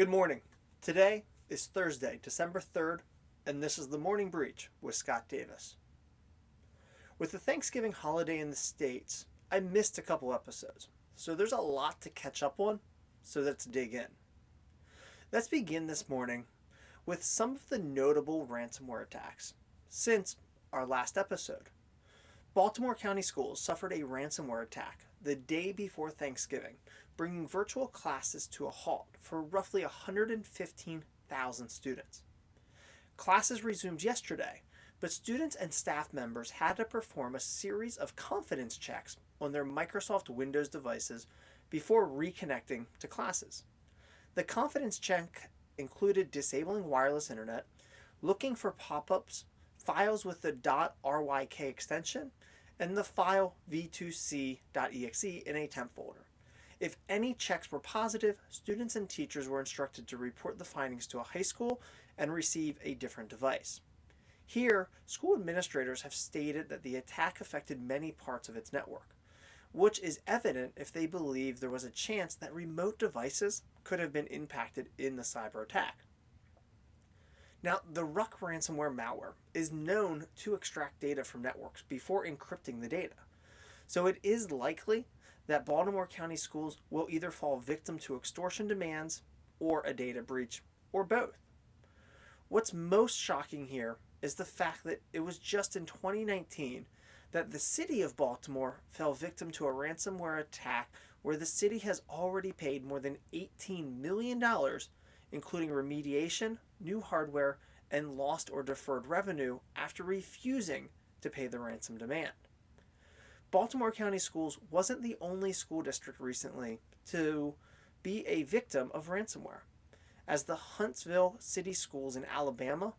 Good morning. Today is Thursday, December 3rd, and this is the Morning Breach with Scott Davis. With the Thanksgiving holiday in the States, I missed a couple episodes, so there's a lot to catch up on, so let's dig in. Let's begin this morning with some of the notable ransomware attacks since our last episode. Baltimore County Schools suffered a ransomware attack the day before Thanksgiving, bringing virtual classes to a halt for roughly 115,000 students. Classes resumed yesterday, but students and staff members had to perform a series of confidence checks on their Microsoft Windows devices before reconnecting to classes. The confidence check included disabling wireless internet, looking for pop-ups, files with the .ryk extension, and the file v2c.exe in a temp folder. If any checks were positive, students and teachers were instructed to report the findings to a high school and receive a different device. Here, school administrators have stated that the attack affected many parts of its network, which is evident if they believe there was a chance that remote devices could have been impacted in the cyber attack. Now, the Ruck ransomware malware is known to extract data from networks before encrypting the data. So it is likely that Baltimore County Schools will either fall victim to extortion demands or a data breach, or both. What's most shocking here is the fact that it was just in 2019 that the city of Baltimore fell victim to a ransomware attack where the city has already paid more than $18 million, including remediation, new hardware, and lost or deferred revenue after refusing to pay the ransom demand. Baltimore County Schools wasn't the only school district recently to be a victim of ransomware, as the Huntsville City Schools in Alabama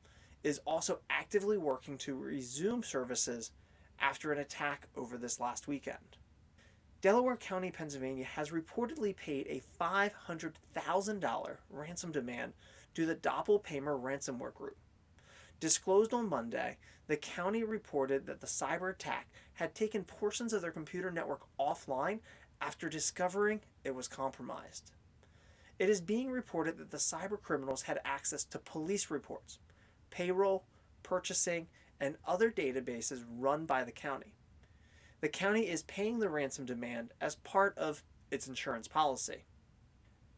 is also actively working to resume services after an attack over this last weekend. Delaware County, Pennsylvania has reportedly paid a $500,000 ransom demand to the Doppelpaymer ransomware group. Disclosed on Monday, the county reported that the cyber attack had taken portions of their computer network offline after discovering it was compromised. It is being reported that the cyber criminals had access to police reports, payroll, purchasing, and other databases run by the county. The county is paying the ransom demand as part of its insurance policy.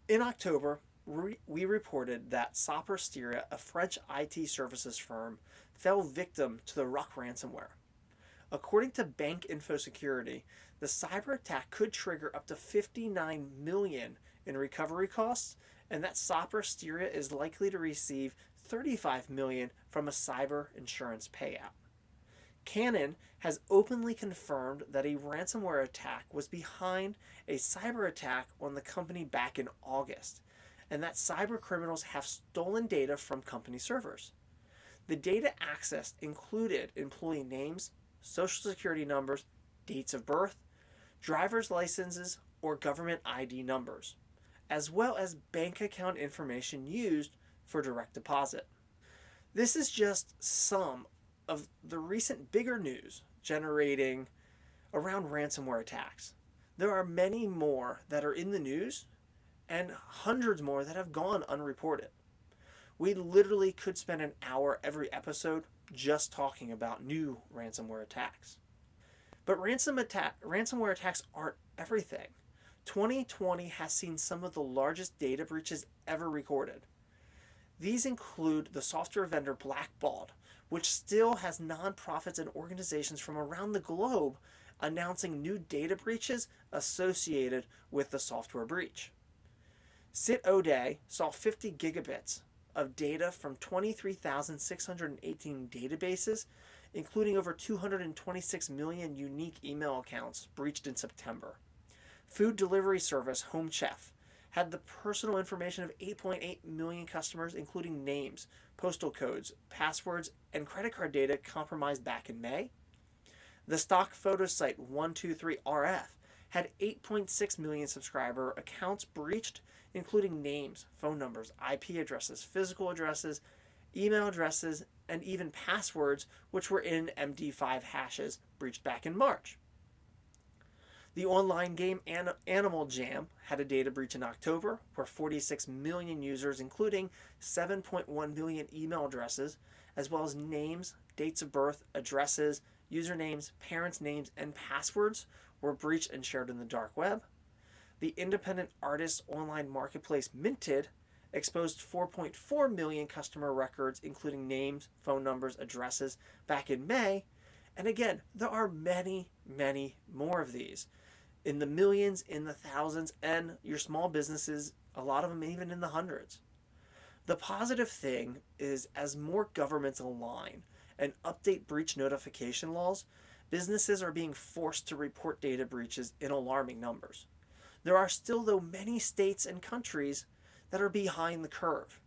In October, we reported that Sopra Steria, a French IT services firm, fell victim to the Ruck ransomware. According to Bank Info Security, the cyber attack could trigger up to $59 million in recovery costs, and that Sopra Steria is likely to receive $35 million from a cyber insurance payout. Canon has openly confirmed that a ransomware attack was behind a cyber attack on the company back in August, and that cyber criminals have stolen data from company servers. The data accessed included employee names, social security numbers, dates of birth, driver's licenses, or government ID numbers, as well as bank account information used for direct deposit. This is just some of the recent bigger news generating around ransomware attacks. There are many more that are in the news and hundreds more that have gone unreported. We literally could spend an hour every episode just talking about new ransomware attacks. But ransomware attacks aren't everything. 2020 has seen some of the largest data breaches ever recorded. These include the software vendor Blackbaud, which still has nonprofits and organizations from around the globe announcing new data breaches associated with the software breach. CitOday saw 50 gigabits of data from 23,618 databases, including over 226 million unique email accounts breached in September. Food delivery service Home Chef had the personal information of 8.8 million customers, including names, postal codes, passwords, and credit card data compromised back in May. The stock photo site 123RF had 8.6 million subscriber accounts breached, including names, phone numbers, IP addresses, physical addresses, email addresses, and even passwords, which were in MD5 hashes breached back in March. The online game Animal Jam had a data breach in October where 46 million users, including 7.1 million email addresses, as well as names, dates of birth, addresses, usernames, parents' names, and passwords, were breached and shared in the dark web. The independent artist online marketplace Minted exposed 4.4 million customer records, including names, phone numbers, addresses, back in May. And again, there are many, many more of these. In the millions, in the thousands, and your small businesses, a lot of them even in the hundreds. The positive thing is, as more governments align and update breach notification laws, businesses are being forced to report data breaches in alarming numbers. There are still, though, many states and countries that are behind the curve,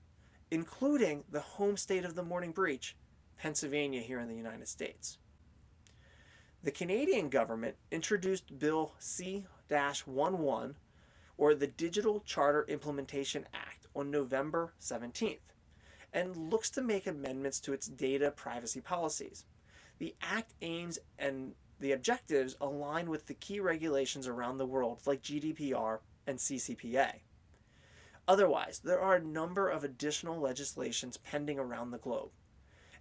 including the home state of the morning breach, Pennsylvania, here in the United States. The Canadian government introduced Bill C-11, or the Digital Charter Implementation Act, on November 17th, and looks to make amendments to its data privacy policies. The act aims and the objectives align with the key regulations around the world, like GDPR and CCPA. Otherwise, there are a number of additional legislations pending around the globe,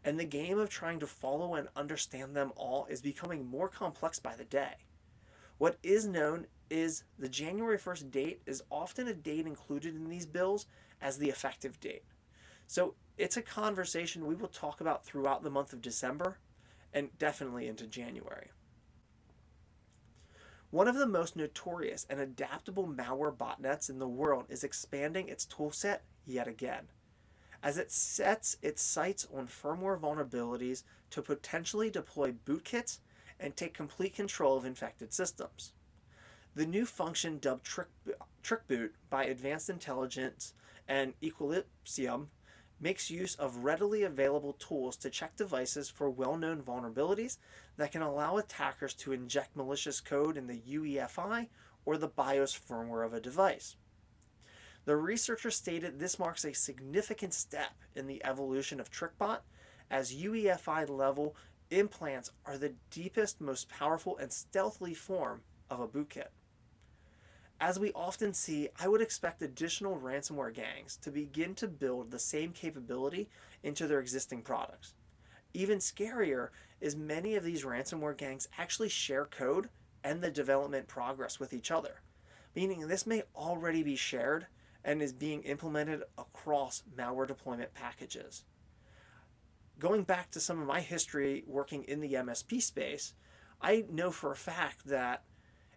and the game of trying to follow and understand them all is becoming more complex by the day. What is known is the January 1st date is often a date included in these bills as the effective date. So it's a conversation we will talk about throughout the month of December and definitely into January. One of the most notorious and adaptable malware botnets in the world is expanding its toolset yet again, as it sets its sights on firmware vulnerabilities to potentially deploy bootkits and take complete control of infected systems. The new function, dubbed Trick Boot by Advanced Intelligence and Equilibrium, makes use of readily available tools to check devices for well-known vulnerabilities that can allow attackers to inject malicious code in the UEFI or the BIOS firmware of a device. The researcher stated this marks a significant step in the evolution of TrickBot, as UEFI level implants are the deepest, most powerful, and stealthy form of a bootkit. As we often see, I would expect additional ransomware gangs to begin to build the same capability into their existing products. Even scarier is many of these ransomware gangs actually share code and the development progress with each other, meaning this may already be shared and is being implemented across malware deployment packages. Going back to some of my history working in the MSP space, I know for a fact that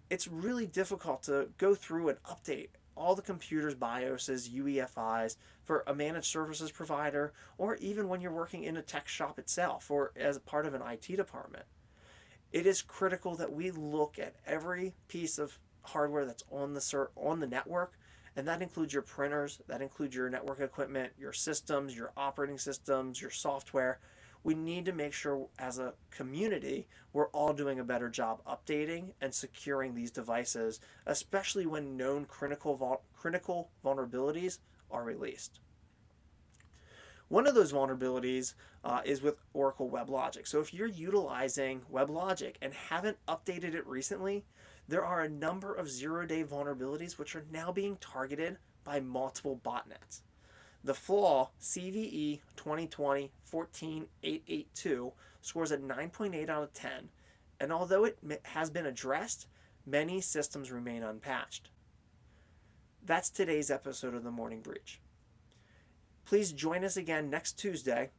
it's really difficult to go through and update all the computers' BIOSes, UEFIs for a managed services provider, or even when you're working in a tech shop itself or as a part of an IT department. It is critical that we look at every piece of hardware that's on the network, and that includes your printers, that includes your network equipment, your systems, your operating systems, your software. We need to make sure as a community we're all doing a better job updating and securing these devices, especially when known critical vulnerabilities are released. One of those vulnerabilities is with Oracle WebLogic. So if you're utilizing WebLogic and haven't updated it recently, there are a number of zero-day vulnerabilities which are now being targeted by multiple botnets. The flaw CVE 2020-14882 scores a 9.8 out of 10, and although it has been addressed, many systems remain unpatched. That's today's episode of The Morning Breach. Please join us again next Tuesday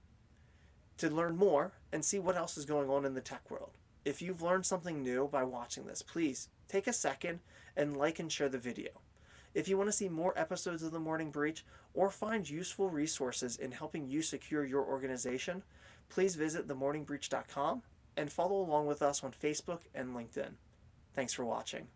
to learn more and see what else is going on in the tech world. If you've learned something new by watching this, please take a second and like and share the video. If you want to see more episodes of The Morning Breach or find useful resources in helping you secure your organization, please visit themorningbreach.com and follow along with us on Facebook and LinkedIn. Thanks for watching.